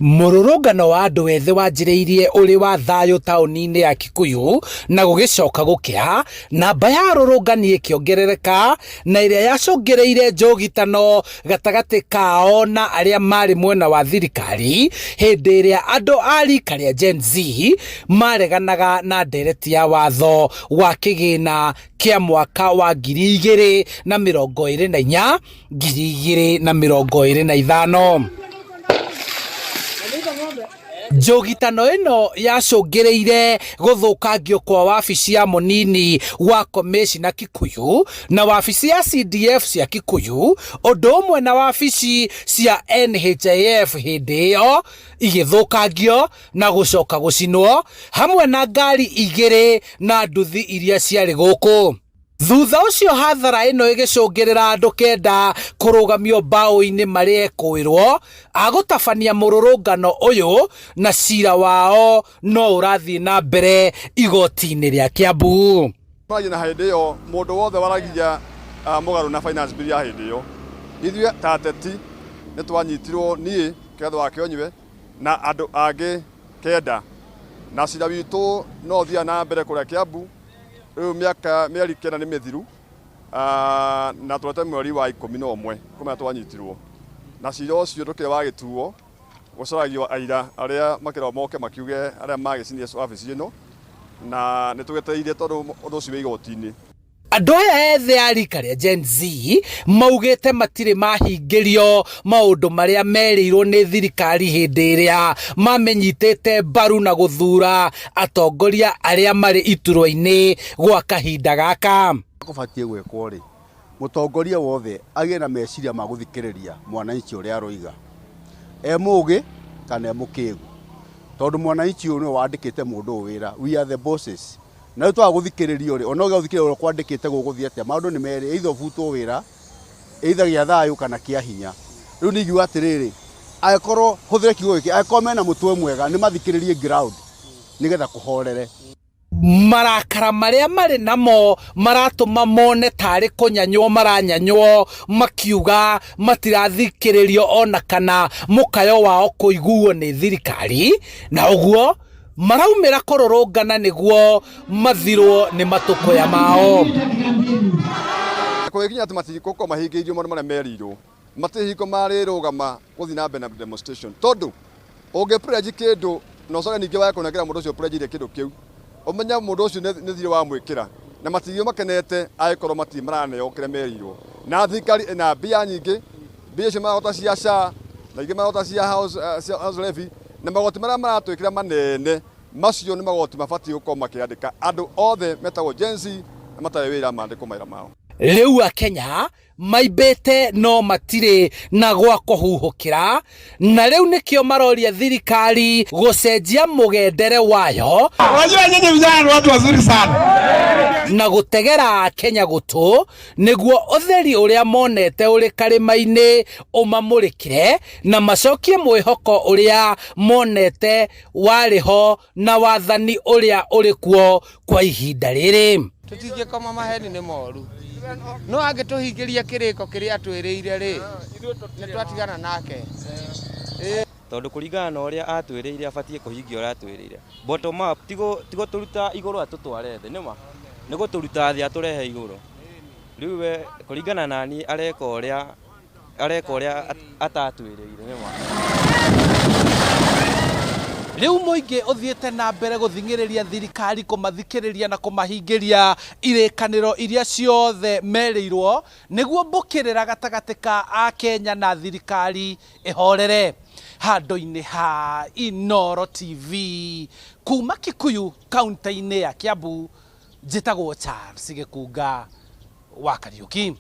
Mũrũrũngano wa andũ ethĩ wanjĩrĩirie ũrĩ wa thayũ taũni-inĩ ya Kikuyu na gũgĩcoka gũkĩa, namba ya arũrũngani ĩkĩongerereka na ĩrĩa yacũngĩrĩire njũgitano gatagatĩ kao na arĩa marĩ mwena wa thirikari hĩndĩ ĩrĩa andũ a rika rĩa Gen Z mareganaga na ndereti ya watho wa kĩgĩna kĩa mwaka wa 2024 2025. Njũgitano ĩno yacũngĩrĩire gũthũkangio kwa wabici ya mũnini wa komĩcona Kikuyu na wabici ya CDF cia Kikuyu, ũndũ ũmwe na wabici cia NHIF hĩndĩ ĩyo igĩthũkangio na gũcoka gũcinwo, hamwe na ngari igĩrĩ na nduthi iria ciarĩ gũkũ. Thutha ũcio hathara ĩno ĩgĩcũngĩrĩra andũ kenda kũrũgamio mbaũ-inĩ marĩa ekwĩrwo agũtabania mũrũrũngano ũyũ, na cira wao no ũrathiĩ na mbere igoti-inĩ rĩa Kiambu. Na hĩndĩ ĩyo mũndũ wothe waragia mũgarũ na finance bill ya hĩndĩ ĩyo, ithuĩ ta ateti nĩ twanyitirwo niĩ Ketho wa Kĩonyue na andũ angĩ kenda, na cira witũ no ũthiĩ na mbere kũrĩa Kiambu. Rĩu mĩeri kenda nĩ mĩthiru, na tũrete mweri wa 11 kuma twanyitirwo, na cira ũcio ndũkĩrĩ wagĩtuo gũcaragio aira arĩa makĩrwo moke makiuge arĩa magĩcinire wabici ĩno, na nĩ tũgĩteithie tondũ ũndũ ũcio wĩ igoti-inĩ. Andũ aya ethĩ a rika rĩa Gen Z maugĩte matirĩ mahingĩrio maũndũ marĩa merĩirwo nĩ thirikari hĩndĩ ĩrĩa mamenyitĩte mbaru na gũthura atongoria arĩa marĩ iturwa-inĩ gwa kahinda gaka. Gũbatiĩ gwĩkwo rĩ, mũtongoria wothe agĩe na meciria ma gũthikĩrĩria mwananchi ũrĩa aroiga, mũũgĩ kana mũkĩgu, tondũ mwananchi ũyũ nĩwe wandĩkĩte mũndũ ũyũ wĩra, we are the bosses. Na rĩu twaga gũthikĩrĩrio rĩ, ona ũgĩthikĩrĩrio kwandĩkĩte gũgũthiĩ atĩa, maũndũ nĩ merĩ, either ũbutwo wĩra, either gĩa thayũ kana kĩa hinya. Rĩu nĩ ingiuga atĩrĩrĩ, agĩkorwo hũthĩre kiugo gĩkĩ, agĩkorwo mena mũtwe mwega nĩ mathikĩrĩrie ground nĩgetha kũhorere. Marakara marĩa marĩ namo maratũma mone tarĩ kũnyanywo maranyanywo, makiuga matirathikĩrĩrio ona kana mũkayo wao kũiguo nĩ thirikari, na ũguo maraumĩra kũrũrũngana nĩguo mathirwo nĩ matũkũya mao. Kũgĩkinya atĩ matigũkorwo mahingĩirio maũndũ marĩa merirwo, matihingo marĩrũgama gũthiĩ na mbere na demonstration, tondũ ũngĩ-pledge kĩndũ na ũcoke ningĩ wae kũnengera mũndũ ũcio pledge kĩndũ kĩu, ũmenya mũndũ ũcio nĩ thirĩ wa mwĩkĩra, na matigio makenete agĩkorwo matirĩ maraneo kĩrĩa merirwo. Na thirikari ĩna mbia nyingĩ, mbia icio maragota cia SHA na ingĩ maragota cia house levy, na magoti marĩa maratwĩkĩra manene, macio nĩ magoti mabatiĩ gũkorwo makĩandĩka andũ othe metagwo Gen Z na matarĩ wĩra mandĩkwo mawĩra mao. Rĩu Akenya maimbĩte no matirĩ na gwa kũhuhũkĩra, na rĩu nĩkĩo maroria thirikari gũcenjia mũgendere wayo. Unajua nyinyi vijana ni watu wazuri sana, na gũtegera Akenya gũtũ nĩguo ũtheri ũrĩa monete ũrĩ karĩma-inĩ ũmamũrĩkire, na macokie mwĩhoko ũrĩa monete warĩ ho na wathani ũrĩa ũrĩ kuo kwa ihinda rĩrĩ. Tũtingĩkoma maheni nĩ moru, no angĩtũhingĩria kĩrĩko kĩrĩa atwĩrĩire rĩ, nĩ twatigana nake. Tondũ kũringana na ũrĩa atwĩrĩire abatiĩ kũhingia ũrĩa atwĩrĩire. Bottom up tigo tũruta igũrũ atũtware thĩ, nĩma nĩ gũtũruta thĩ atũrehe igũrũ. Rĩu we kũringana na niĩ areka ũrĩa atatwĩrĩire, nĩma. Rĩu mũingĩ ũthiĩte na mbere gũthing'ĩrĩria thirikari, kũmathikĩrĩria na kũmahingĩria irĩkanĩro iria ciothe merĩirwo, nĩguo mbũkĩrĩra gatagatĩ ka Akenya na thirikari ĩhorere. Handũ-inĩ ha Inooro TV kuma Kikuyu kaunti-inĩ ya Kiambu, njĩtagwo Charles Gĩkunga wa Kariũki.